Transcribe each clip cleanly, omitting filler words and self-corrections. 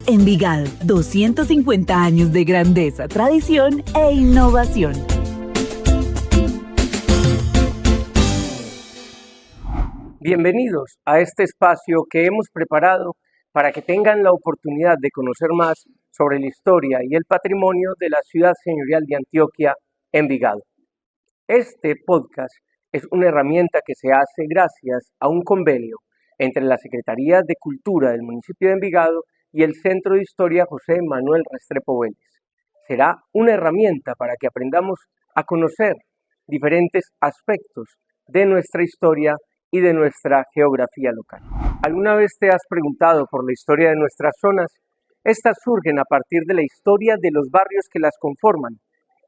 Envigado, 250 años de grandeza, tradición e innovación. Bienvenidos a este espacio que hemos preparado para que tengan la oportunidad de conocer más sobre la historia y el patrimonio de la ciudad señorial de Antioquia, Envigado. Este podcast es una herramienta que se hace gracias a un convenio entre la Secretaría de Cultura del municipio de Envigado y el Centro de Historia José Manuel Restrepo Vélez. Será una herramienta para que aprendamos a conocer diferentes aspectos de nuestra historia y de nuestra geografía local. ¿Alguna vez te has preguntado por la historia de nuestras zonas? Estas surgen a partir de la historia de los barrios que las conforman.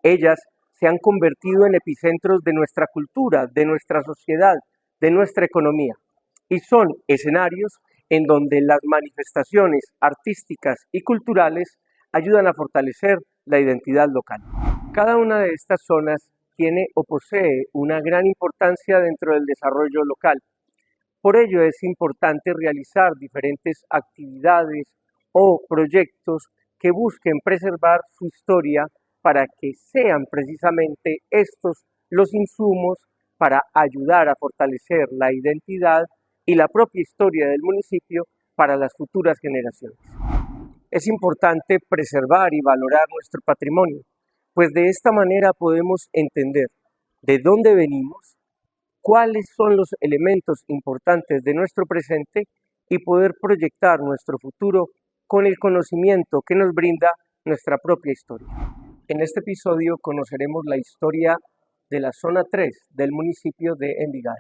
Ellas se han convertido en epicentros de nuestra cultura, de nuestra sociedad, de nuestra economía, y son escenarios en donde las manifestaciones artísticas y culturales ayudan a fortalecer la identidad local. Cada una de estas zonas tiene o posee una gran importancia dentro del desarrollo local. Por ello es importante realizar diferentes actividades o proyectos que busquen preservar su historia para que sean precisamente estos los insumos para ayudar a fortalecer la identidad y la propia historia del municipio para las futuras generaciones. Es importante preservar y valorar nuestro patrimonio, pues de esta manera podemos entender de dónde venimos, cuáles son los elementos importantes de nuestro presente y poder proyectar nuestro futuro con el conocimiento que nos brinda nuestra propia historia. En este episodio conoceremos la historia de la zona 3 del municipio de Envigado.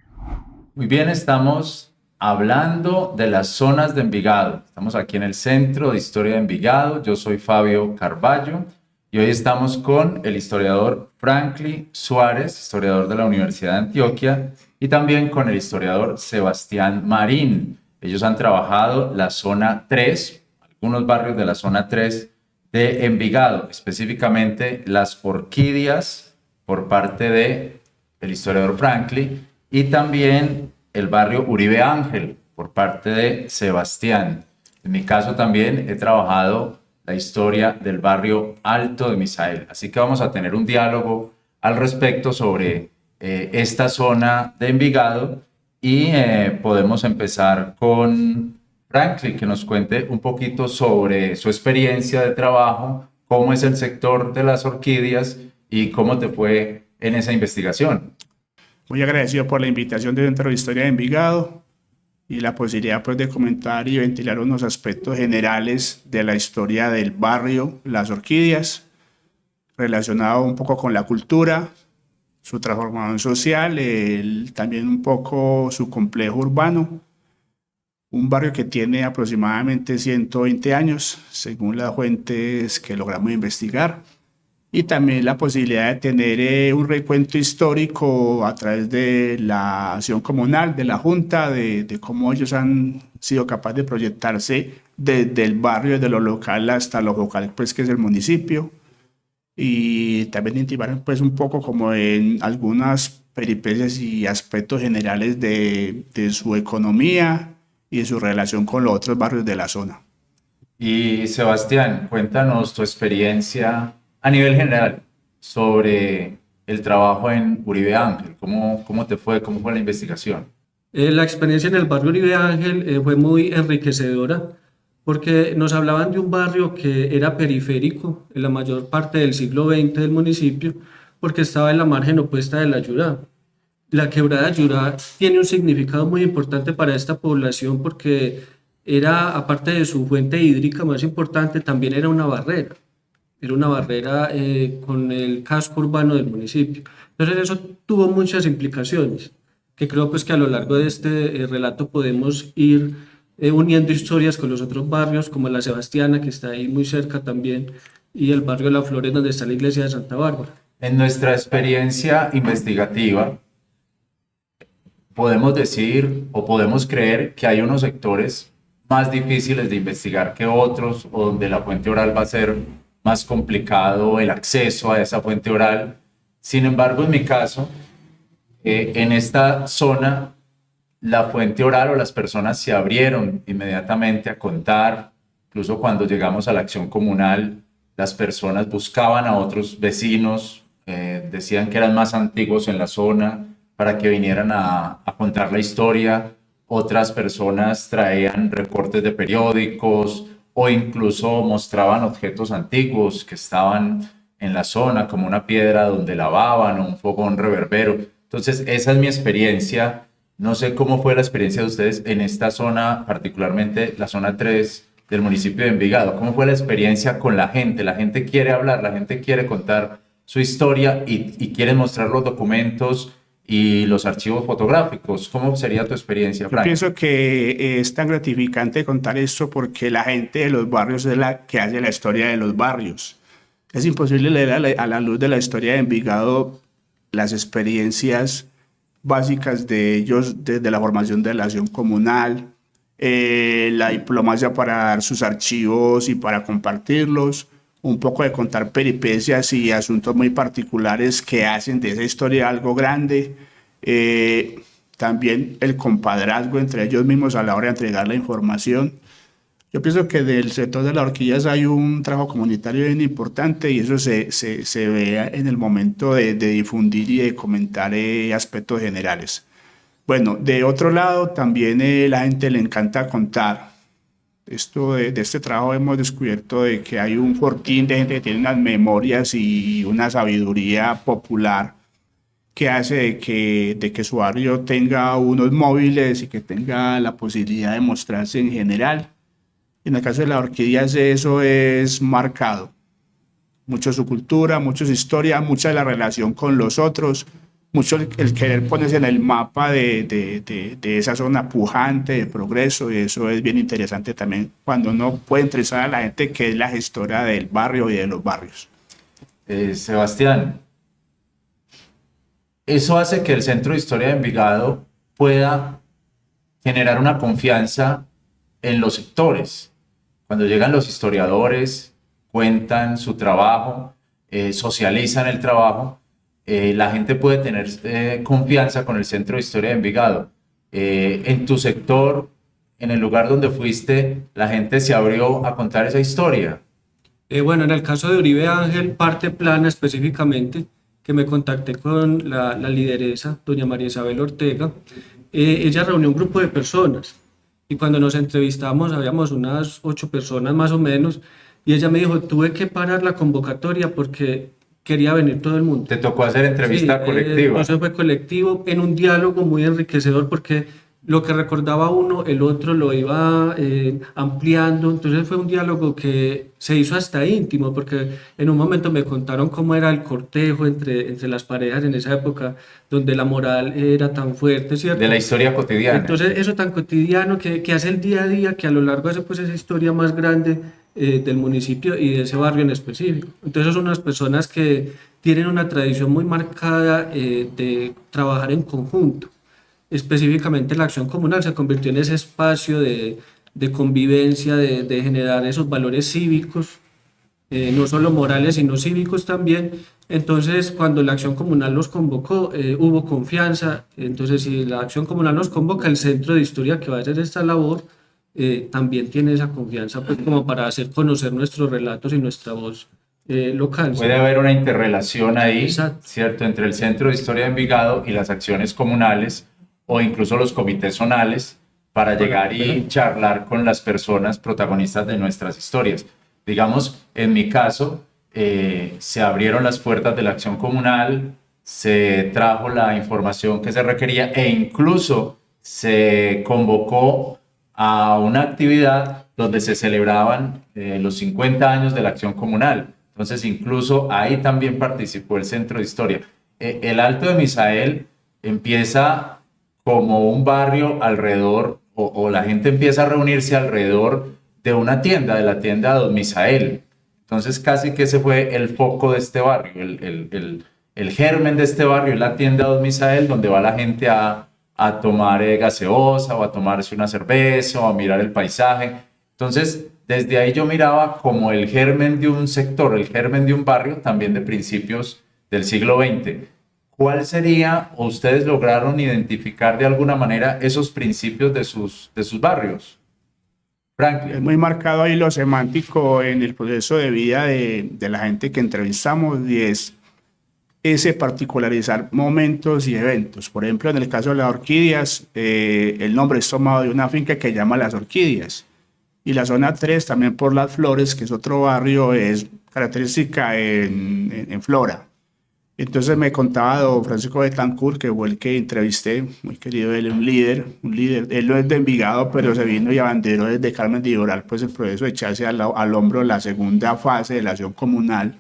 Muy bien, estamos hablando de las zonas de Envigado. Estamos aquí en el Centro de Historia de Envigado. Yo soy Fabio Carballo y hoy estamos con el historiador Franklin Suárez, historiador de la Universidad de Antioquia, y también con el historiador Sebastián Marín. Ellos han trabajado la zona 3, algunos barrios de la zona 3 de Envigado, específicamente las Orquídeas por parte de el historiador Franklin y también el barrio Uribe Ángel por parte de Sebastián. En mi caso también he trabajado la historia del barrio Alto de Misael, así que vamos a tener un diálogo al respecto sobre esta zona de Envigado y podemos empezar con Franklin, que nos cuente un poquito sobre su experiencia de trabajo, cómo es el sector de las orquídeas y cómo te fue en esa investigación. Muy agradecido por la invitación de Centro de Historia de Envigado y la posibilidad pues, de comentar y ventilar unos aspectos generales de la historia del barrio Las Orquídeas, relacionado un poco con la cultura, su transformación social, también un poco su complejo urbano. Un barrio que tiene aproximadamente 120 años, según las fuentes que logramos investigar. Y también la posibilidad de tener un recuento histórico a través de la acción comunal, de la Junta, de cómo ellos han sido capaces de proyectarse desde el barrio, desde lo local hasta lo local, pues, que es el municipio. Y también intimar pues, un poco como en algunas peripecias y aspectos generales de su economía y de su relación con los otros barrios de la zona. Y Sebastián, cuéntanos tu experiencia a nivel general sobre el trabajo en Uribe Ángel. ¿Cómo te fue? ¿Cómo fue la investigación? La experiencia en el barrio Uribe Ángel fue muy enriquecedora porque nos hablaban de un barrio que era periférico en la mayor parte del siglo XX del municipio porque estaba en la margen opuesta de la Yurá. La quebrada Yurá tiene un significado muy importante para esta población porque era, aparte de su fuente hídrica más importante, también era una barrera. Era una barrera con el casco urbano del municipio. Entonces eso tuvo muchas implicaciones, que creo pues que a lo largo de este relato podemos ir uniendo historias con los otros barrios, como la Sebastiana, que está ahí muy cerca también, y el barrio de La Flores, donde está la iglesia de Santa Bárbara. En nuestra experiencia investigativa, podemos decir o podemos creer que hay unos sectores más difíciles de investigar que otros, o donde la fuente oral va a ser más complicado el acceso a esa fuente oral. Sin embargo, en mi caso, en esta zona, la fuente oral o las personas se abrieron inmediatamente a contar incluso cuando llegamos a la acción comunal, las personas buscaban a otros vecinos, decían que eran más antiguos en la zona para que vinieran a contar la historia. Otras personas traían recortes de periódicos o incluso mostraban objetos antiguos que estaban en la zona, como una piedra donde lavaban o un fogón reverbero. Entonces, esa es mi experiencia. No sé cómo fue la experiencia de ustedes en esta zona, particularmente la zona 3 del municipio de Envigado. ¿Cómo fue la experiencia con la gente? La gente quiere hablar, la gente quiere contar su historia y quiere mostrar los documentos y los archivos fotográficos. ¿Cómo sería tu experiencia, Yo Frank? pienso que es tan gratificante contar esto porque la gente de los barrios es la que hace la historia de los barrios. Es imposible leer a la luz de la historia de Envigado las experiencias básicas de ellos desde la formación de la acción comunal, la diplomacia para dar sus archivos y para compartirlos, un poco de contar peripecias y asuntos muy particulares que hacen de esa historia algo grande. También el compadrazgo entre ellos mismos a la hora de entregar la información. Yo pienso que del sector de las horquillas hay un trabajo comunitario bien importante y eso se ve en el momento de difundir y de comentar aspectos generales. Bueno, de otro lado, también la gente le encanta contar. De este trabajo hemos descubierto de que hay un fortín de gente que tiene unas memorias y una sabiduría popular que hace de que su barrio tenga unos móviles y que tenga la posibilidad de mostrarse en general. En el caso de las orquídeas eso es marcado. Mucho su cultura, mucho su historia, mucha la relación con los otros, mucho el querer ponerse en el mapa de esa zona pujante de progreso, y eso es bien interesante también cuando uno puede entrevistar a la gente que es la gestora del barrio y de los barrios. Sebastián, eso hace que el Centro de Historia de Envigado pueda generar una confianza en los sectores. Cuando llegan los historiadores, cuentan su trabajo, socializan el trabajo, la gente puede tener confianza con el Centro de Historia de Envigado. En tu sector, en el lugar donde fuiste, la gente se abrió a contar esa historia. Bueno, en el caso de Uribe Ángel, parte plana específicamente, que me contacté con la lideresa, doña María Isabel Ortega, ella reunió un grupo de personas y cuando nos entrevistamos habíamos unas 8 personas más o menos y ella me dijo, tuve que parar la convocatoria porque quería venir todo el mundo. Te tocó hacer entrevista colectiva. Eso fue colectivo, en un diálogo muy enriquecedor porque lo que recordaba uno, el otro lo iba ampliando, entonces fue un diálogo que se hizo hasta íntimo, porque en un momento me contaron cómo era el cortejo entre las parejas en esa época, donde la moral era tan fuerte, ¿cierto? De la historia cotidiana. Entonces eso tan cotidiano que hace el día a día, que a lo largo hace pues esa historia más grande del municipio y de ese barrio en específico. Entonces son unas personas que tienen una tradición muy marcada de trabajar en conjunto. Específicamente la acción comunal se convirtió en ese espacio de convivencia, de generar esos valores cívicos, no solo morales, sino cívicos también. Entonces, cuando la acción comunal los convocó, hubo confianza. Entonces, si la acción comunal nos convoca, el Centro de Historia que va a hacer esta labor también tiene esa confianza, pues, como para hacer conocer nuestros relatos y nuestra voz local. Puede haber una interrelación ahí, Exacto. ¿cierto?, entre el Centro de Historia de Envigado y las acciones comunales o incluso los comités zonales para llegar y charlar con las personas protagonistas de nuestras historias. Digamos, en mi caso, se abrieron las puertas de la acción comunal, se trajo la información que se requería e incluso se convocó a una actividad donde se celebraban los 50 años de la acción comunal. Entonces, incluso ahí también participó el Centro de Historia. El Alto de Misael empieza como un barrio alrededor, o la gente empieza a reunirse alrededor de una tienda, de la tienda Don Misael. Entonces casi que ese fue el foco de este barrio, el germen de este barrio, es la tienda Don Misael, donde va la gente a tomar gaseosa, o a tomarse una cerveza, o a mirar el paisaje. Entonces, desde ahí yo miraba como el germen de un sector, el germen de un barrio, también de principios del siglo XX. ¿Cuál sería, o ustedes lograron identificar de alguna manera esos principios de sus barrios? Franklin. muy marcado ahí lo semántico en el proceso de vida de la gente que entrevistamos, y es ese particularizar momentos y eventos. Por ejemplo, en el caso de las orquídeas, el nombre es tomado de una finca que se llama Las Orquídeas. Y la zona 3 también por Las Flores, que es otro barrio, es característica en flora. Entonces me contaba don Francisco Betancourt, que fue el que entrevisté, muy querido él, un líder. Él no es de Envigado, pero se vino y abanderó desde Carmen de Iboral, pues el proceso de echarse al hombro la segunda fase de la acción comunal,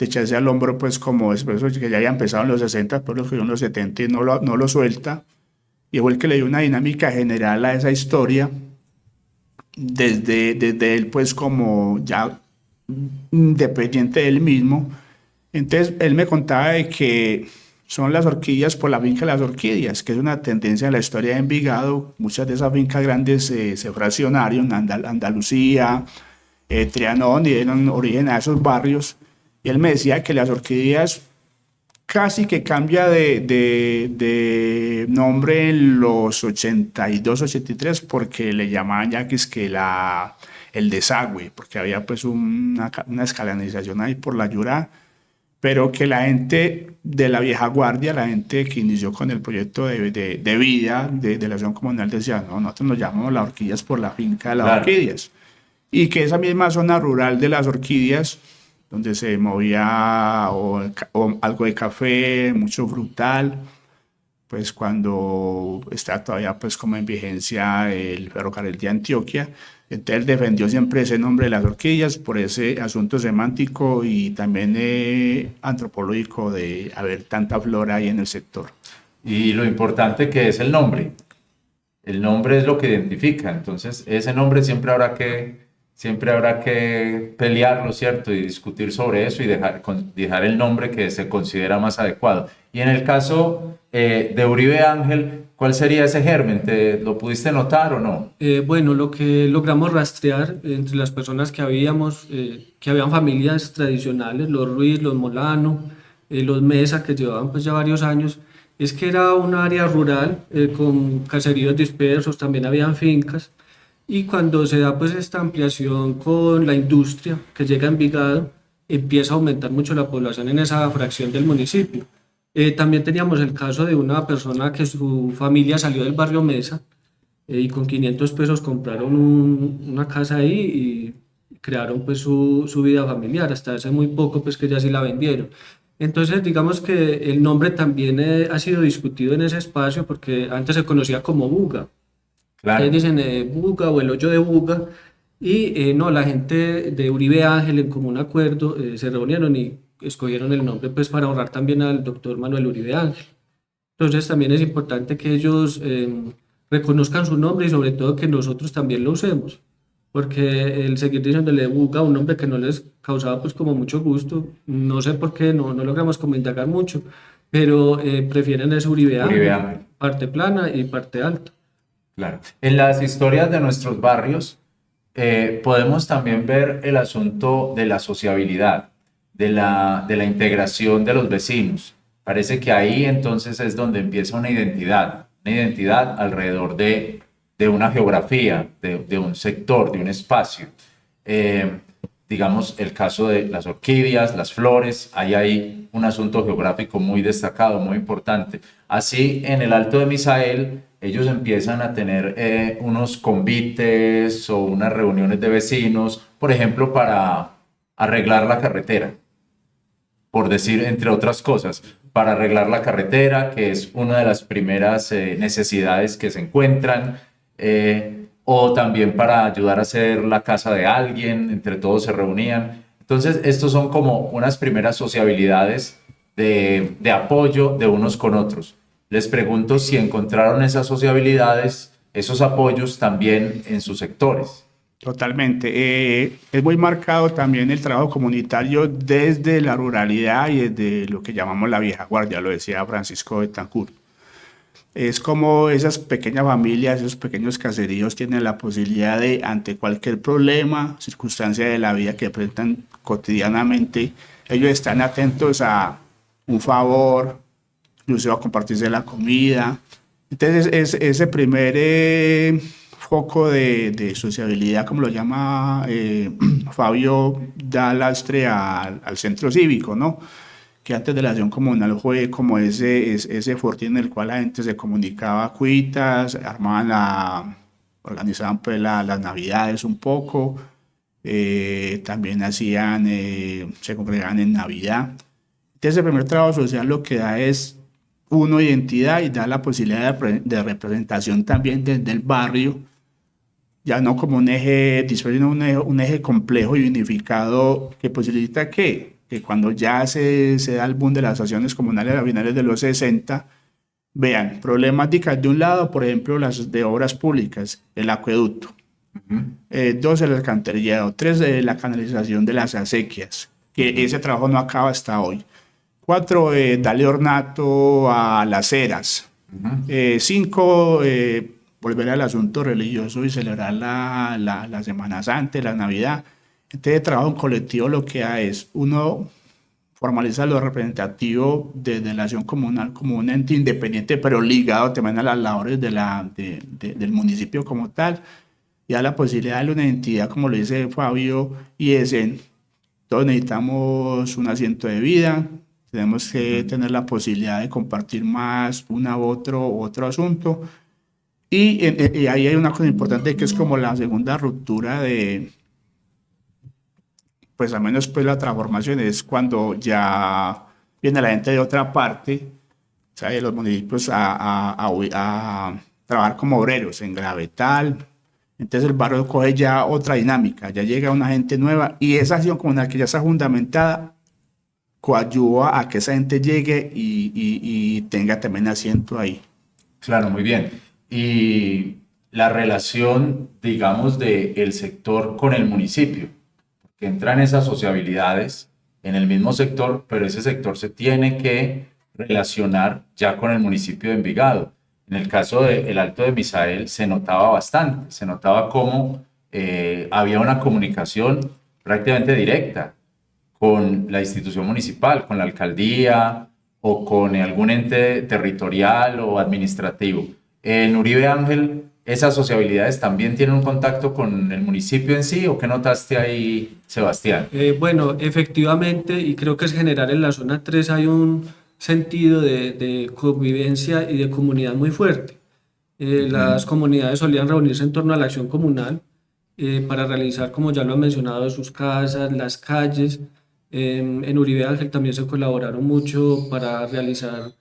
de echarse al hombro, pues como es, por eso que ya había empezado en los 60, pero lo que en los 70 y no lo suelta. Y fue el que le dio una dinámica general a esa historia, desde él, pues como ya dependiente de él mismo. Entonces, él me contaba de que son las orquídeas por la finca de las orquídeas, que es una tendencia en la historia de Envigado. Muchas de esas fincas grandes se fraccionaron, Andalucía, Trianón, y dieron origen a esos barrios. Y él me decía que las orquídeas casi que cambia de nombre en los 82, 83, porque le llamaban ya que es que el desagüe, porque había pues una escalanización ahí por la Yurá, pero que la gente de la vieja guardia, la gente que inició con el proyecto de vida de la acción comunal, decía, no, nosotros nos llamamos Las Orquídeas por la finca de las orquídeas. Y que esa misma zona rural de las orquídeas, donde se movía o algo de café, mucho frutal, pues cuando está todavía pues como en vigencia el ferrocarril de Antioquia. Entonces él defendió siempre ese nombre de las orquídeas por ese asunto semántico y también antropológico de haber tanta flora ahí en el sector. Y lo importante que es el nombre. El nombre es lo que identifica. Entonces, ese nombre siempre habrá que pelearlo, ¿cierto? Y discutir sobre eso y dejar el nombre que se considera más adecuado. Y en el caso de Uribe Ángel, ¿cuál sería ese germen? ¿Lo pudiste notar o no? Bueno, lo que logramos rastrear entre las personas que habían familias tradicionales, los Ruiz, los Molano, los Mesa, que llevaban pues ya varios años, es que era un área rural con caseríos dispersos, también habían fincas. Y cuando se da pues esta ampliación con la industria que llega a Envigado, empieza a aumentar mucho la población en esa fracción del municipio. También teníamos el caso de una persona que su familia salió del barrio Mesa y con 500 pesos compraron una casa ahí y crearon pues su vida familiar. Hasta hace muy poco pues que ya sí la vendieron. Entonces digamos que el nombre también ha sido discutido en ese espacio porque antes se conocía como Buga. Claro. Ustedes dicen Buga o el hoyo de Buga, y no, la gente de Uribe Ángel en común acuerdo se reunieron y escogieron el nombre pues para honrar también al doctor Manuel Uribe Ángel. Entonces también es importante que ellos reconozcan su nombre y sobre todo que nosotros también lo usemos, porque el seguir diciéndole Buga, un nombre que no les causaba pues como mucho gusto, no sé por qué, no logramos como indagar mucho, pero prefieren ese Uribe Ángel, parte plana y parte alta. Claro. En las historias de nuestros barrios podemos también ver el asunto de la sociabilidad, de la integración de los vecinos. Parece que ahí entonces es donde empieza una identidad alrededor de una geografía, de un sector, de un espacio. Digamos, el caso de las orquídeas, las flores, ahí hay un asunto geográfico muy destacado, muy importante. Así, en el Alto de Misael, ellos empiezan a tener unos convites o unas reuniones de vecinos, por ejemplo, para arreglar la carretera, por decir, entre otras cosas, para arreglar la carretera, que es una de las primeras necesidades que se encuentran, o también para ayudar a hacer la casa de alguien, entre todos se reunían. Entonces, estos son como unas primeras sociabilidades de apoyo de unos con otros. Les pregunto si encontraron esas sociabilidades, esos apoyos también en sus sectores. Totalmente. Es muy marcado también el trabajo comunitario desde la ruralidad y desde lo que llamamos la vieja guardia, lo decía Francisco Betancourt. Es como esas pequeñas familias, esos pequeños caseríos tienen la posibilidad de, ante cualquier problema, circunstancia de la vida que presentan cotidianamente, ellos están atentos a un favor, incluso a compartirse la comida. Entonces, ese primer foco de sociabilidad, como lo llama Fabio, da lastre al centro cívico, ¿no? Que antes de la acción comunal fue como ese fortín en el cual la gente se comunicaba cuitas, organizaban pues las navidades un poco, también se congregaban en Navidad. Entonces el primer trabajo social lo que da es uno identidad y da la posibilidad de representación también desde el barrio, ya no como un eje disperso, sino un eje complejo y unificado que posibilita que cuando ya se da el boom de las acciones comunales a finales de los 60, vean, problemáticas de un lado, por ejemplo, las de obras públicas, el acueducto, 2, el alcantarillado, 3, la canalización de las acequias, que ese trabajo no acaba hasta hoy. 4, darle ornato a las eras. 5, volver al asunto religioso y celebrar la Semana Santa, la Navidad. Entonces, trabajo en colectivo lo que da es, uno formaliza lo representativo de la acción comunal como un ente independiente, pero ligado también a las labores del municipio como tal, y da la posibilidad de darle una identidad, como lo dice Fabio, y todos necesitamos un asiento de vida, tenemos que tener la posibilidad de compartir más otro asunto, y ahí hay una cosa importante que es como la segunda ruptura pues al menos pues la transformación es cuando ya viene la gente de otra parte, o sea, de los municipios a trabajar como obreros en Gravetal. Entonces el barrio coge ya otra dinámica, ya llega una gente nueva y esa acción comunal que ya está fundamentada coadyuva a que esa gente llegue y tenga también asiento ahí. Claro, muy bien. Y la relación, digamos, del sector con el municipio, que entran esas sociabilidades en el mismo sector, pero ese sector se tiene que relacionar ya con el municipio de Envigado. En el caso del Alto de Misael se notaba bastante, se notaba cómo había una comunicación prácticamente directa con la institución municipal, con la alcaldía o con algún ente territorial o administrativo. En Uribe Ángel, ¿esas sociabilidades también tienen un contacto con el municipio en sí o qué notaste ahí, Sebastián? Bueno, efectivamente, y creo que es general en la zona 3 hay un sentido de convivencia y de comunidad muy fuerte. Las comunidades solían reunirse en torno a la acción comunal para realizar, como ya lo han mencionado, sus casas, las calles. En Uribe Ángel también se colaboraron mucho para realizar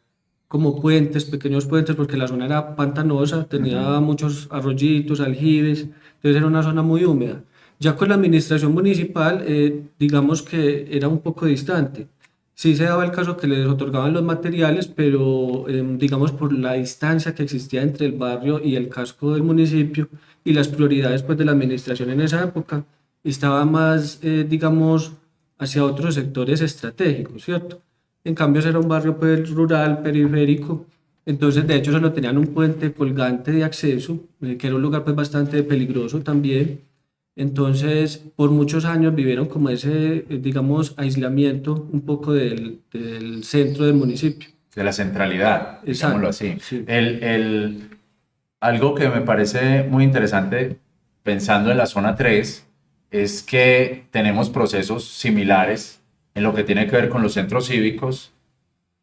como puentes, pequeños puentes, porque la zona era pantanosa, tenía muchos arroyitos, aljibes, entonces era una zona muy húmeda. Ya con la administración municipal, digamos que era un poco distante. Sí se daba el caso que les otorgaban los materiales, pero digamos por la distancia que existía entre el barrio y el casco del municipio y las prioridades pues, de la administración en esa época, estaba más, digamos, hacia otros sectores estratégicos, ¿cierto? En cambio, ese era un barrio pues, rural, periférico, entonces de hecho solo tenían un puente colgante de acceso, que era un lugar pues, bastante peligroso también. Entonces, por muchos años vivieron como ese, digamos, aislamiento un poco del centro del municipio. De la centralidad, digámoslo así. Sí. Algo que me parece muy interesante pensando en la zona 3 es que tenemos procesos similares en lo que tiene que ver con los centros cívicos,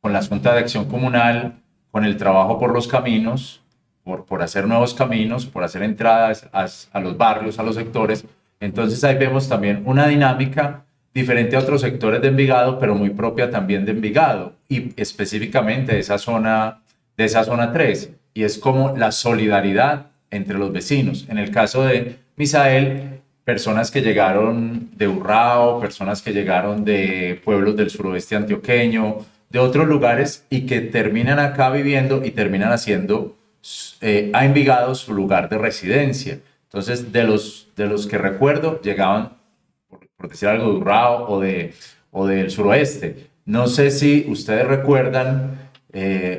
con la Junta de Acción Comunal, con el trabajo por los caminos, por hacer nuevos caminos, por hacer entradas a los barrios, a los sectores. Entonces ahí vemos también una dinámica diferente a otros sectores de Envigado, pero muy propia también de Envigado y específicamente de esa zona 3. Y es como la solidaridad entre los vecinos. En el caso de Misael, personas que llegaron de Urrao, personas que llegaron de pueblos del suroeste antioqueño, de otros lugares y que terminan acá viviendo y terminan haciendo a Envigado su lugar de residencia. Entonces, de los que recuerdo, llegaban, por decir algo, de Urrao o del suroeste. No sé si ustedes recuerdan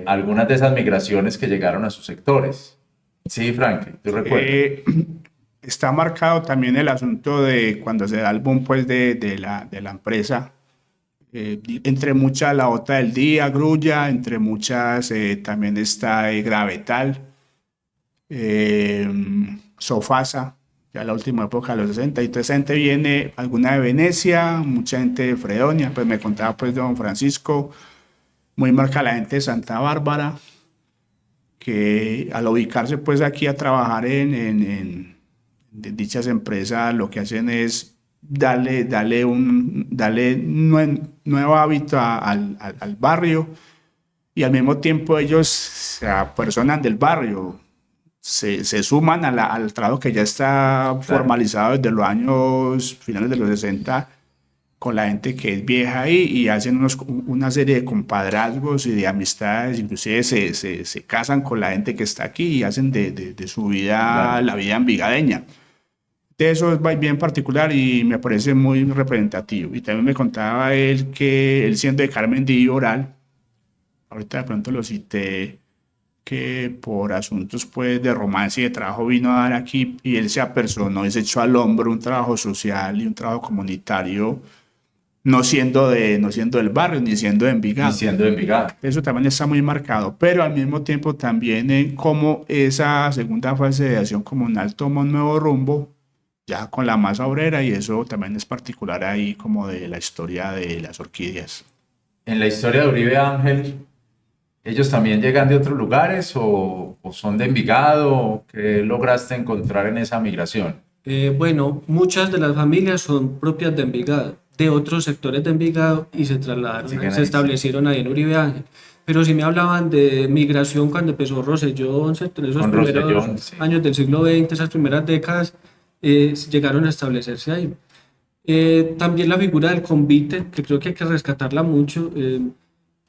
algunas de esas migraciones que llegaron a sus sectores. Sí, Franklin, ¿tú recuerdas? Está marcado también el asunto de cuando se da el boom pues, de la empresa. Entre muchas la Ota del Día, Grulla, entre muchas también está Gravetal. Sofasa, ya la última época de los 60, y toda esa gente viene, alguna de Venecia, mucha gente de Fredonia, pues me contaba pues don Francisco, muy marca la gente de Santa Bárbara, que al ubicarse pues aquí a trabajar en dichas empresas, lo que hacen es darle nuevo hábito al barrio, y al mismo tiempo ellos se apersonan del barrio, se suman al trabajo que ya está formalizado desde los años finales de los 60 con la gente que es vieja ahí, y hacen una serie de compadrazgos y de amistades, inclusive se casan con la gente que está aquí y hacen de su vida la vida envigadeña. De eso es bien particular y me parece muy representativo. Y también me contaba él que él, siendo de Carmen de Iboral, ahorita de pronto lo cité, que por asuntos pues de romance y de trabajo vino a dar aquí, y él se apersonó y se echó al hombro un trabajo social y un trabajo comunitario, no siendo del barrio ni siendo de Envigado. Y siendo de Envigado. Eso también está muy marcado, pero al mismo tiempo también en cómo esa segunda fase de acción comunal toma un nuevo rumbo, ya con la masa obrera, y eso también es particular ahí como de la historia de las orquídeas. En la historia de Uribe Ángel, ¿ellos también llegan de otros lugares o son de Envigado? ¿Qué lograste encontrar en esa migración? Bueno, muchas de las familias son propias de Envigado, de otros sectores de Envigado, y se trasladaron, se establecieron ahí en Uribe Ángel. Pero si me hablaban de migración cuando empezó Rosellón, en esos primeros años del siglo XX, esas primeras décadas, llegaron a establecerse ahí. También la figura del convite, que creo que hay que rescatarla mucho,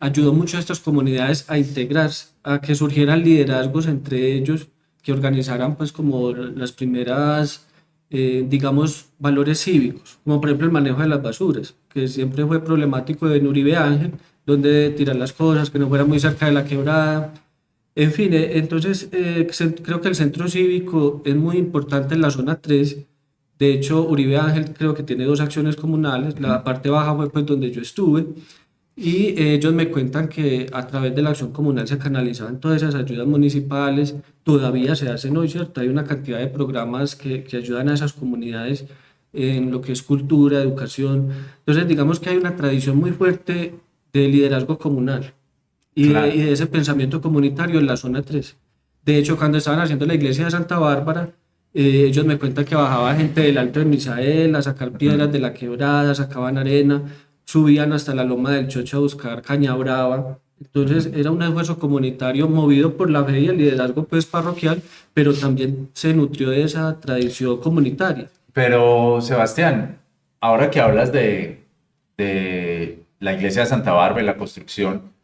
ayudó mucho a estas comunidades a integrarse, a que surgieran liderazgos entre ellos, que organizaran pues como las primeras, digamos, valores cívicos, como por ejemplo el manejo de las basuras, que siempre fue problemático en Uribe Ángel, donde tirar las cosas, que no fuera muy cerca de la quebrada. En fin, entonces creo que el centro cívico es muy importante en la zona 3. De hecho, Uribe Ángel creo que tiene 2 acciones comunales. La parte baja fue pues donde yo estuve, y ellos me cuentan que a través de la acción comunal se canalizaban todas esas ayudas municipales. Todavía se hacen hoy, ¿cierto? Hay una cantidad de programas que ayudan a esas comunidades en lo que es cultura, educación. Entonces, digamos que hay una tradición muy fuerte de liderazgo comunal y de ese pensamiento comunitario en la zona 3. De hecho, cuando estaban haciendo la iglesia de Santa Bárbara, ellos me cuentan que bajaba gente del Alto de Misael a sacar piedras de la quebrada, sacaban arena, subían hasta la Loma del Chocho a buscar caña brava. Entonces era un esfuerzo comunitario movido por la fe y el liderazgo pues parroquial, pero también se nutrió de esa tradición comunitaria. Pero Sebastián, ahora que hablas de la iglesia de Santa Bárbara y la construcción,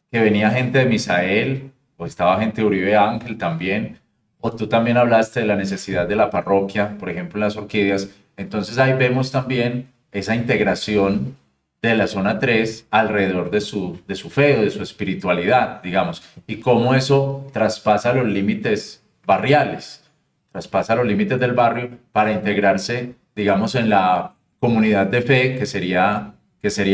que venía gente de Misael, o estaba gente de Uribe Ángel también, o tú también hablaste de la necesidad de la parroquia, por ejemplo en las orquídeas, entonces ahí vemos también esa integración de la zona 3 alrededor de su fe o de su espiritualidad, digamos, y cómo eso traspasa los límites barriales, traspasa los límites del barrio para integrarse, digamos, en la comunidad de fe que sería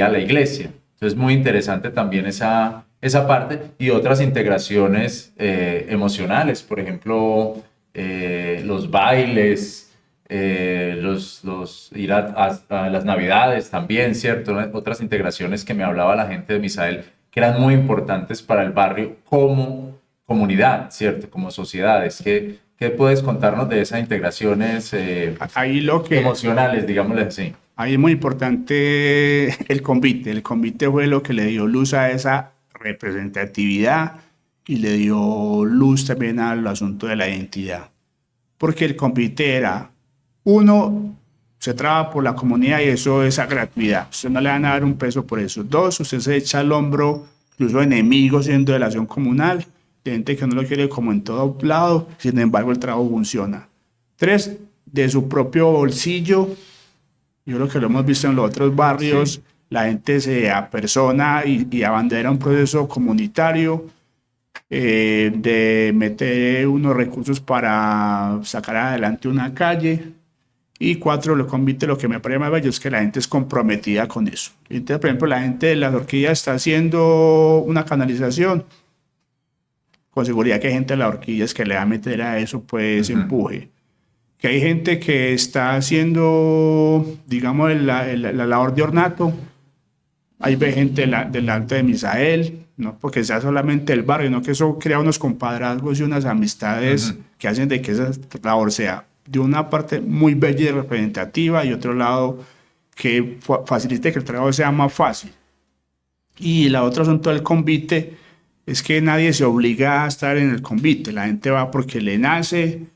la iglesia. Entonces, muy interesante también esa parte y otras integraciones emocionales, por ejemplo, los bailes, ir a las navidades también, ¿cierto? Otras integraciones que me hablaba la gente de Misael que eran muy importantes para el barrio como comunidad, ¿cierto? Como sociedades. ¿Qué puedes contarnos de esas integraciones emocionales, digámosle así? Ahí es muy importante el convite. El convite fue lo que le dio luz a esa representatividad y le dio luz también al asunto de la identidad. Porque el convite era, uno, se trabaja por la comunidad y eso es a gratuidad. Usted no le van a dar un peso por eso. 2, usted se echa al hombro, incluso enemigos siendo de la acción comunal, de gente que no lo quiere como en todo lado, sin embargo el trabajo funciona. 3, de su propio bolsillo. Yo creo que lo hemos visto en los otros barrios, sí. La gente se apersona y abandera un proceso comunitario, de meter unos recursos para sacar adelante una calle. Y 4, lo convite, lo que me parece más bello es que la gente es comprometida con eso. Entonces, por ejemplo, la gente de las orquídeas está haciendo una canalización. con seguridad que hay gente de las Orquídeas que le va a meter a eso pues empuje. Que hay gente que está haciendo, digamos, la labor de ornato. Hay gente del Alto de Misael, no porque sea solamente el barrio, no que eso crea unos compadrazgos y unas amistades que hacen de que esa labor sea de una parte muy bella y representativa y otro lado que facilite que el trabajo sea más fácil. Y la otra asunto del convite es que nadie se obliga a estar en el convite, la gente va porque le nace,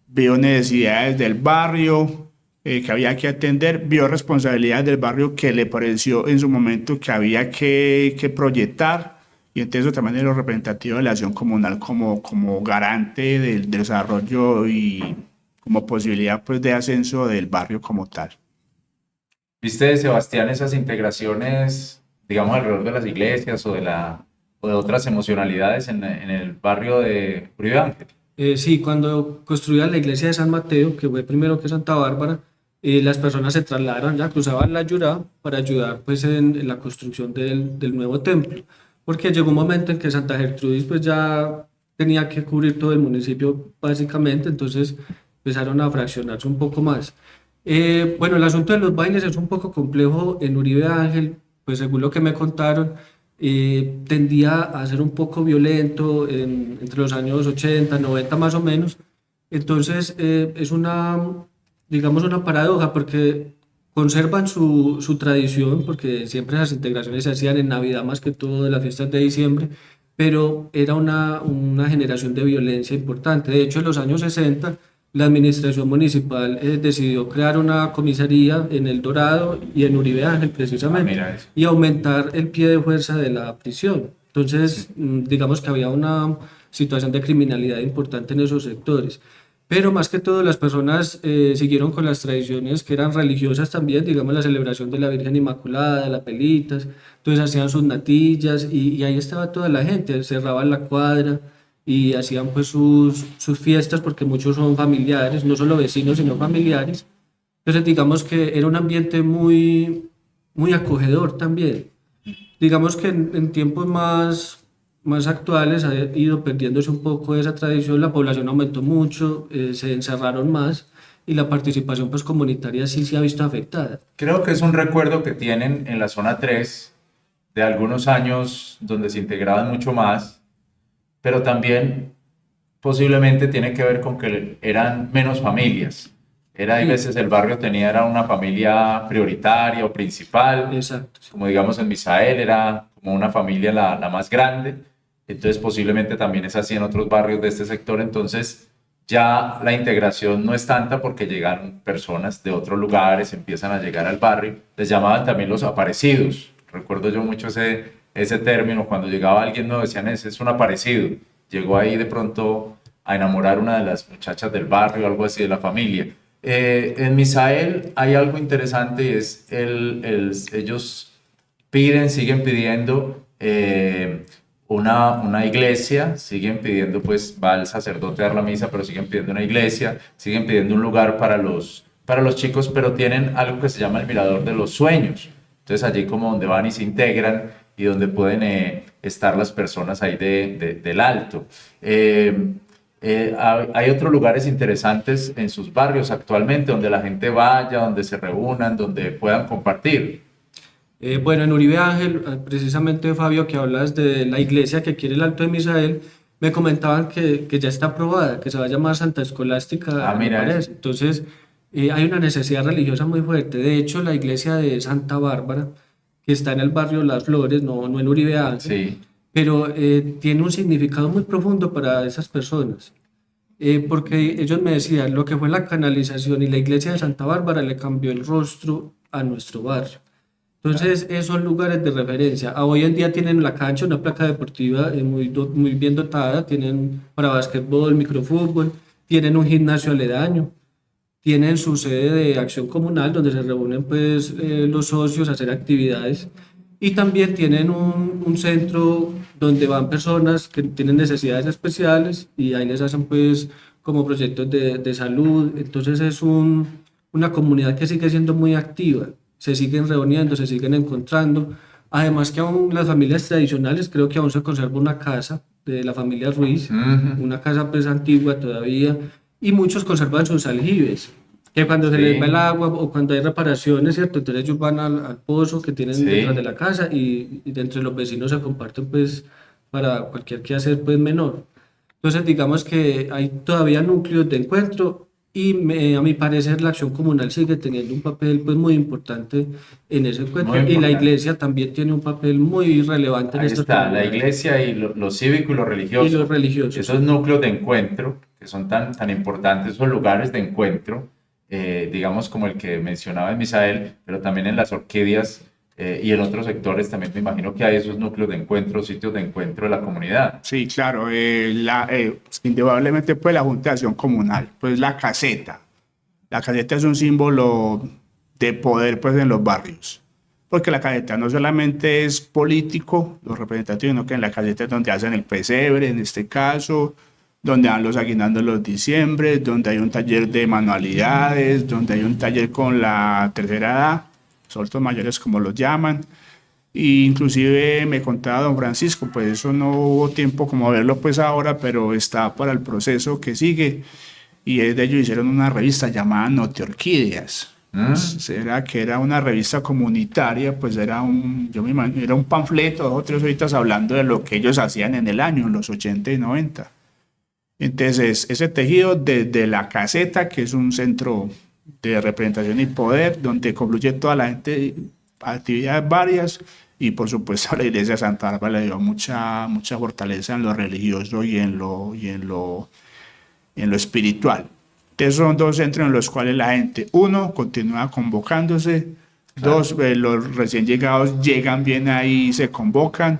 vio necesidades del barrio que había que atender, vio responsabilidades del barrio que le pareció en su momento que había que proyectar, y entonces eso también es lo representativo de la acción comunal como garante del desarrollo y como posibilidad pues, de ascenso del barrio como tal. ¿Viste, Sebastián, esas integraciones, digamos, alrededor de las iglesias o de otras emocionalidades en el barrio de Uribe Ángel? Sí, cuando construían la iglesia de San Mateo, que fue primero que Santa Bárbara, las personas se trasladaron, ya cruzaban la Yurá para ayudar pues, en la construcción del nuevo templo, porque llegó un momento en que Santa Gertrudis pues, ya tenía que cubrir todo el municipio básicamente, entonces empezaron a fraccionarse un poco más. Bueno, el asunto de los bailes es un poco complejo en Uribe Ángel, pues según lo que me contaron, tendía a ser un poco violento entre los años 80, 90 más o menos. Entonces es digamos, una paradoja porque conservan su tradición, porque siempre esas integraciones se hacían en Navidad más que todo de las fiestas de diciembre, pero era una generación de violencia importante. De hecho, en los años 60 la administración municipal decidió crear una comisaría en El Dorado y en Uribe Ángel precisamente, y aumentar el pie de fuerza de la prisión. Entonces, digamos que había una situación de criminalidad importante en esos sectores. Pero más que todo las personas siguieron con las tradiciones que eran religiosas también, digamos la celebración de la Virgen Inmaculada, las velitas, entonces hacían sus natillas y ahí estaba toda la gente, cerraban la cuadra y hacían pues sus fiestas porque muchos son familiares, no solo vecinos sino familiares. Entonces digamos que era un ambiente muy, muy acogedor también. Digamos que en tiempos más actuales ha ido perdiéndose un poco esa tradición, la población aumentó mucho, se encerraron más y la participación pues, comunitaria sí se ha visto afectada. Creo que es un recuerdo que tienen en la zona 3 de algunos años donde se integraban mucho más, pero también posiblemente tiene que ver con que eran menos familias. Hay veces el barrio era una familia prioritaria o principal. Exacto. Como digamos en Misael era como una familia la más grande. Entonces posiblemente también es así en otros barrios de este sector. Entonces ya la integración no es tanta porque llegan personas de otros lugares, empiezan a llegar al barrio. Les llamaban también los aparecidos. Recuerdo yo mucho ese término. Cuando llegaba alguien nos decían ese es un aparecido. Llegó ahí de pronto a enamorar una de las muchachas del barrio, algo así de la familia. En Misael hay algo interesante y es ellos siguen pidiendo una iglesia, siguen pidiendo, pues va el sacerdote a dar la misa, pero siguen pidiendo una iglesia, siguen pidiendo un lugar para los chicos, pero tienen algo que se llama el Mirador de los Sueños. Entonces allí como donde van y se integran y donde pueden estar las personas ahí del Alto. Hay otros lugares interesantes en sus barrios actualmente donde la gente vaya, donde se reúnan, donde puedan compartir. Bueno, en Uribe Ángel, precisamente Fabio, que hablas de la iglesia que quiere el Alto de Misael, me comentaban que ya está aprobada, que se va a llamar Santa Escolástica. Mira eso. Entonces, hay una necesidad religiosa muy fuerte. De hecho, la iglesia de Santa Bárbara, que está en el barrio Las Flores, no en Uribe Ángel, sí, pero tiene un significado muy profundo para esas personas. Porque ellos me decían, lo que fue la canalización y la iglesia de Santa Bárbara le cambió el rostro a nuestro barrio. Entonces, esos lugares de referencia, hoy en día tienen la cancha, una placa deportiva muy bien dotada, tienen para básquetbol, microfútbol, tienen un gimnasio aledaño, tienen su sede de acción comunal donde se reúnen pues, los socios a hacer actividades y también tienen un centro donde van personas que tienen necesidades especiales y ahí les hacen pues como proyectos de salud. Entonces es una comunidad que sigue siendo muy activa. Se siguen reuniendo, se siguen encontrando. Además que aún las familias tradicionales creo que aún se conserva una casa de la familia Ruiz, Ujú. una casa pues antigua todavía, y muchos conservan sus aljibes, que cuando se les Sí. va el agua o cuando hay reparaciones, ¿cierto? Entonces ellos van al pozo que tienen detrás de Sí. la casa y entre los vecinos se comparten pues para cualquier quehacer pues menor. Entonces digamos que hay todavía núcleos de encuentro y a mi parecer la acción comunal sigue teniendo un papel pues muy importante en ese Muy encuentro y la importante. iglesia también tiene un papel muy relevante en Ahí estas está, la comunidades iglesia y lo cívico y lo y los religioso, religiosos. esos núcleos de encuentro que son tan importantes, esos lugares de encuentro, digamos como el que mencionaba Misael, pero también en las orquídeas y en otros sectores también me imagino que hay esos núcleos de encuentro, sitios de encuentro de la comunidad. Sí, claro, indudablemente pues la Junta de Acción Comunal, pues la caseta. La caseta es un símbolo de poder pues en los barrios, porque la caseta no solamente es político, los representativos, sino que en la caseta es donde hacen el pesebre, en este caso, donde dan los aguinaldos los diciembres, donde hay un taller de manualidades, donde hay un taller con la tercera edad, adultos mayores como los llaman. Y inclusive me contaba don Francisco, pues eso no hubo tiempo como verlo pues ahora, pero está para el proceso que sigue. Y es de ellos hicieron una revista llamada Notiorquídeas. Mm. Será que era una revista comunitaria, pues era yo me imagino, era un panfleto, 2 o 3 horitas hablando de lo que ellos hacían en el año, en los 80 y 90. Entonces, ese tejido desde la caseta, que es un centro de representación y poder, donde confluye toda la gente, actividades varias, y por supuesto la iglesia de Santa Bárbara le dio mucha fortaleza en lo religioso y en lo espiritual. Entonces son 2 centros en los cuales la gente, uno, continúa convocándose, Claro. 2, los recién llegados llegan bien ahí, se convocan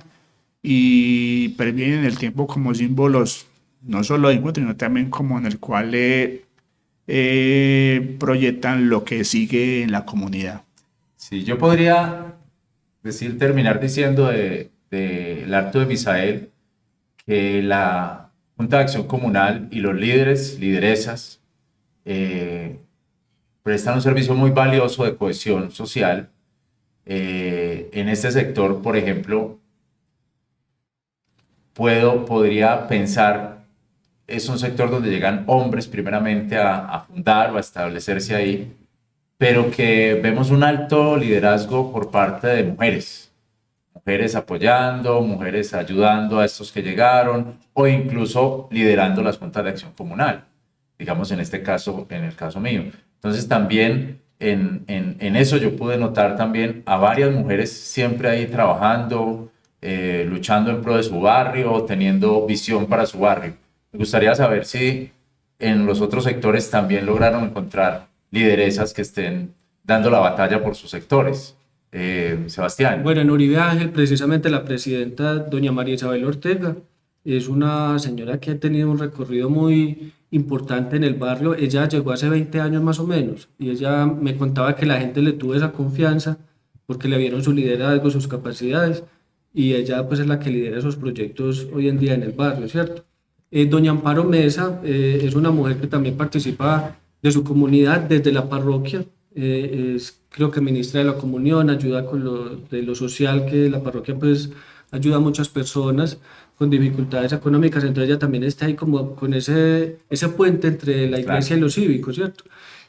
y perviven el tiempo como símbolos, no solo de encuentro, sino también como en el cual proyectan lo que sigue en la comunidad. Sí, yo podría terminar diciendo del acto de Misael que la Junta de Acción Comunal y los líderes, lideresas, prestan un servicio muy valioso de cohesión social. En este sector, por ejemplo, podría pensar, es un sector donde llegan hombres primeramente a fundar o a establecerse ahí, pero que vemos un alto liderazgo por parte de mujeres. Mujeres apoyando, mujeres ayudando a estos que llegaron o incluso liderando las juntas de acción comunal, digamos en este caso, en el caso mío. Entonces también en eso yo pude notar también a varias mujeres siempre ahí trabajando, luchando en pro de su barrio, teniendo visión para su barrio. Me gustaría saber si en los otros sectores también lograron encontrar lideresas que estén dando la batalla por sus sectores. Sebastián. Bueno, en Uribe Ángel, precisamente la presidenta, doña María Isabel Ortega, es una señora que ha tenido un recorrido muy importante en el barrio. Ella llegó hace 20 años más o menos y ella me contaba que la gente le tuvo esa confianza porque le vieron su liderazgo, sus capacidades y ella pues es la que lidera esos proyectos hoy en día en el barrio, ¿cierto? Doña Amparo Mesa es una mujer que también participa de su comunidad desde la parroquia. Es creo que ministra de la comunión, ayuda con lo social, que la parroquia pues ayuda a muchas personas con dificultades económicas, entonces ella también está ahí como con ese puente entre la iglesia Claro. y lo cívico, ¿cierto?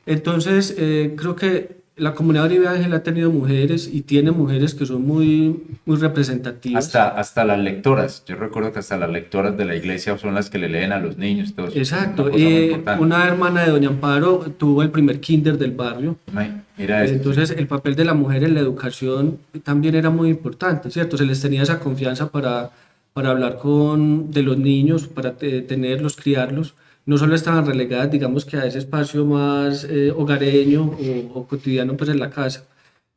Entonces creo que la comunidad de Uribe Ángel ha tenido mujeres y tiene mujeres que son muy representativas. Hasta las lectoras. Yo recuerdo que hasta las lectoras de la iglesia son las que le leen a los niños. Todo eso. Exacto. Una cosa muy importante. Una hermana de doña Amparo tuvo el primer kinder del barrio. Mira eso. Entonces el papel de la mujer en la educación también era muy importante, ¿cierto? Se les tenía esa confianza para hablar de los niños, para tenerlos, criarlos. No solo estaban relegadas, digamos que a ese espacio más hogareño o cotidiano pues en la casa.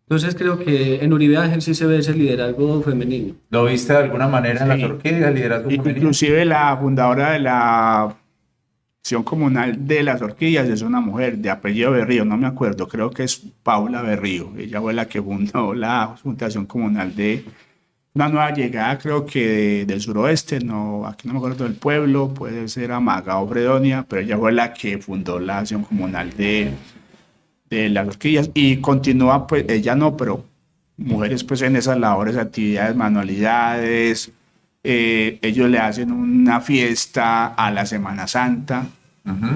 Entonces creo que en Uribe Ángel sí se ve ese liderazgo femenino. ¿Lo viste de alguna manera en Sí. las orquídeas, liderazgo femenino? Inclusive la fundadora de la acción comunal de las orquídeas es una mujer de apellido Berrío, no me acuerdo, creo que es Paula Berrío. Ella fue la que fundó la Fundación Comunal de una nueva llegada, creo que del suroeste, no, aquí no me acuerdo del pueblo, puede ser Amaga o Fredonia, pero ella fue la que fundó la acción comunal de las orquídeas y continúa, pues ella no, pero mujeres pues en esas labores, actividades, manualidades, ellos le hacen una fiesta a la Semana Santa.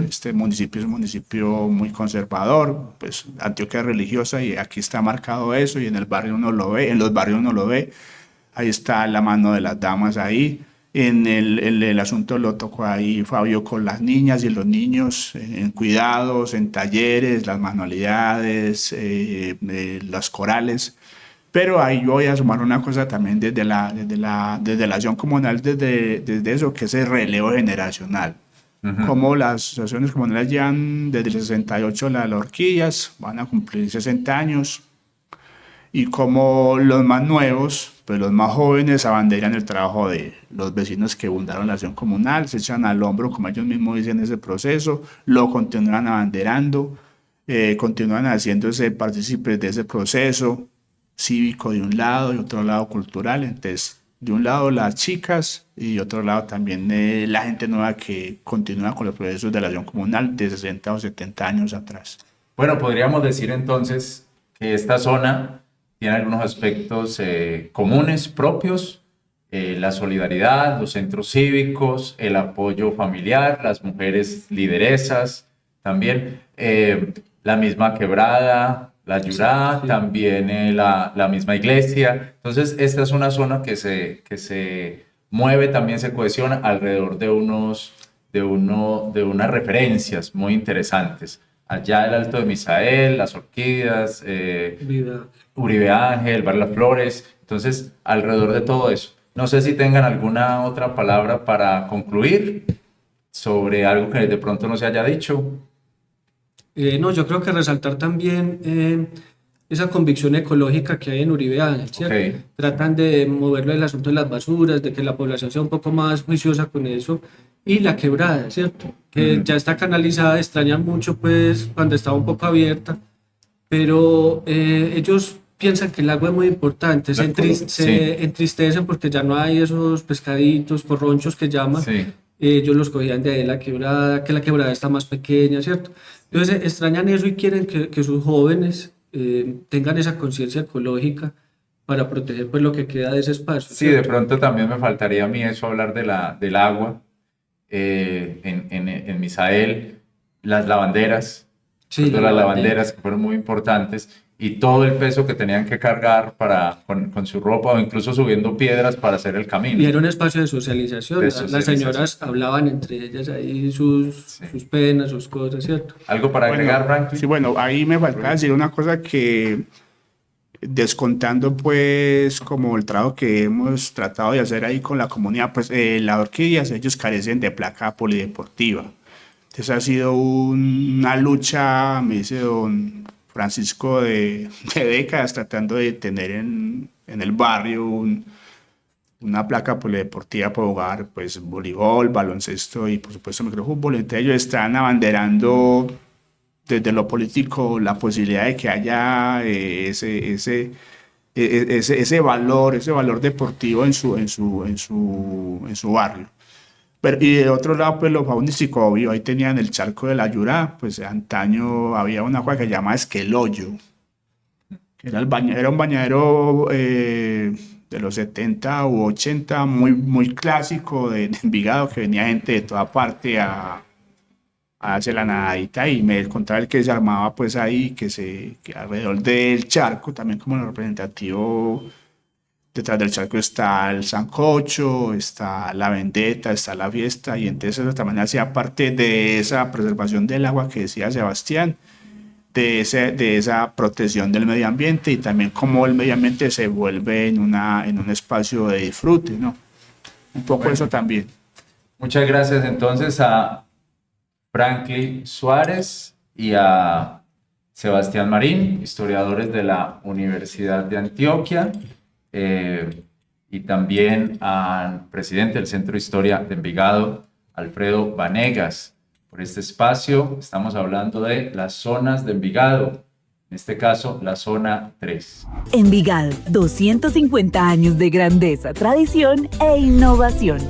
Este municipio es un municipio muy conservador, pues Antioquia es religiosa y aquí está marcado eso, y en el barrio uno lo ve, en los barrios uno lo ve, ahí está la mano de las damas ahí. En el asunto lo tocó ahí Fabio con las niñas y los niños en cuidados, en talleres, las manualidades, las corales. Pero ahí yo voy a sumar una cosa también desde la acción comunal, desde eso, que es el relevo generacional. Como las asociaciones comunales llevan desde el 68 las orquídeas, van a cumplir 60 años, y como los más nuevos, pues los más jóvenes abanderan el trabajo de los vecinos que fundaron la acción comunal, se echan al hombro, como ellos mismos dicen, ese proceso, lo continúan abanderando, continúan haciéndose partícipes de ese proceso cívico de un lado y otro lado cultural. Entonces, de un lado las chicas y de otro lado también la gente nueva que continúa con los procesos de la acción comunal de 60 o 70 años atrás. Bueno, podríamos decir entonces que esta zona tiene algunos aspectos comunes, propios, la solidaridad, los centros cívicos, el apoyo familiar, las mujeres lideresas, también la misma quebrada, la Yurá, sí. También la misma iglesia. Entonces, esta es una zona que se mueve, también se cohesiona alrededor de unas referencias muy interesantes. Allá el Alto de Misael, las Orquídeas, Uribe Ángel, Barrio Las Flores. Entonces, alrededor de todo eso. No sé si tengan alguna otra palabra para concluir sobre algo que de pronto no se haya dicho. No, yo creo que resaltar también esa convicción ecológica que hay en Uribe Ángel, ¿cierto? Okay. Tratan de moverlo el asunto de las basuras, de que la población sea un poco más juiciosa con eso, y la quebrada, ¿cierto? Que ya está canalizada, extrañan mucho pues cuando estaba un poco abierta, pero ellos piensan que el agua es muy importante, se entristecen porque ya no hay esos pescaditos, corronchos que llaman, sí. Ellos los cogían de ahí la quebrada, que la quebrada está más pequeña, ¿cierto? Entonces extrañan eso y quieren que sus jóvenes tengan esa conciencia ecológica para proteger pues lo que queda de ese espacio. Sí, ¿cierto? De pronto también me faltaría a mí eso, hablar del agua en Misael, las lavanderas, sí, las lavanderas que fueron muy importantes, y todo el peso que tenían que cargar con su ropa, o incluso subiendo piedras para hacer el camino. Y era un espacio de socialización. Las señoras hablaban entre ellas ahí sus penas, sus cosas, ¿cierto? ¿Algo para agregar, Franklin? Sí, bueno, ahí me falta decir una cosa que, descontando pues como el trabajo que hemos tratado de hacer ahí con la comunidad, pues las orquídeas, ellos carecen de placa polideportiva. Entonces ha sido una lucha, me dice don Francisco, de décadas, tratando de tener en el barrio una placa polideportiva para jugar pues voleibol, baloncesto y por supuesto microfútbol. Entonces ellos están abanderando desde lo político la posibilidad de que haya ese valor deportivo en su barrio. Pero, y de otro lado, pues los faunísticos, obvio, ahí tenían el charco de la Yurá, pues antaño había una cosa que se llama Esqueloyo, que era un bañadero de los 70 u 80, muy clásico de Envigado, que venía gente de toda parte a hacer la nadadita, y me contaba el que se armaba pues ahí, que alrededor del charco, también como lo representativo. Detrás del charco está el sancocho, está la vendetta, está la fiesta, y entonces eso también hacía parte de esa preservación del agua que decía Sebastián, de esa protección del medio ambiente, y también cómo el medio ambiente se vuelve en un espacio de disfrute, ¿no? Un poco eso también. Muchas gracias entonces a Franklin Suárez y a Sebastián Marín, historiadores de la Universidad de Antioquia. Y también al presidente del Centro de Historia de Envigado, Alfredo Vanegas, por este espacio. Estamos hablando de las zonas de Envigado, en este caso la zona 3. Envigado, 250 años de grandeza, tradición e innovación.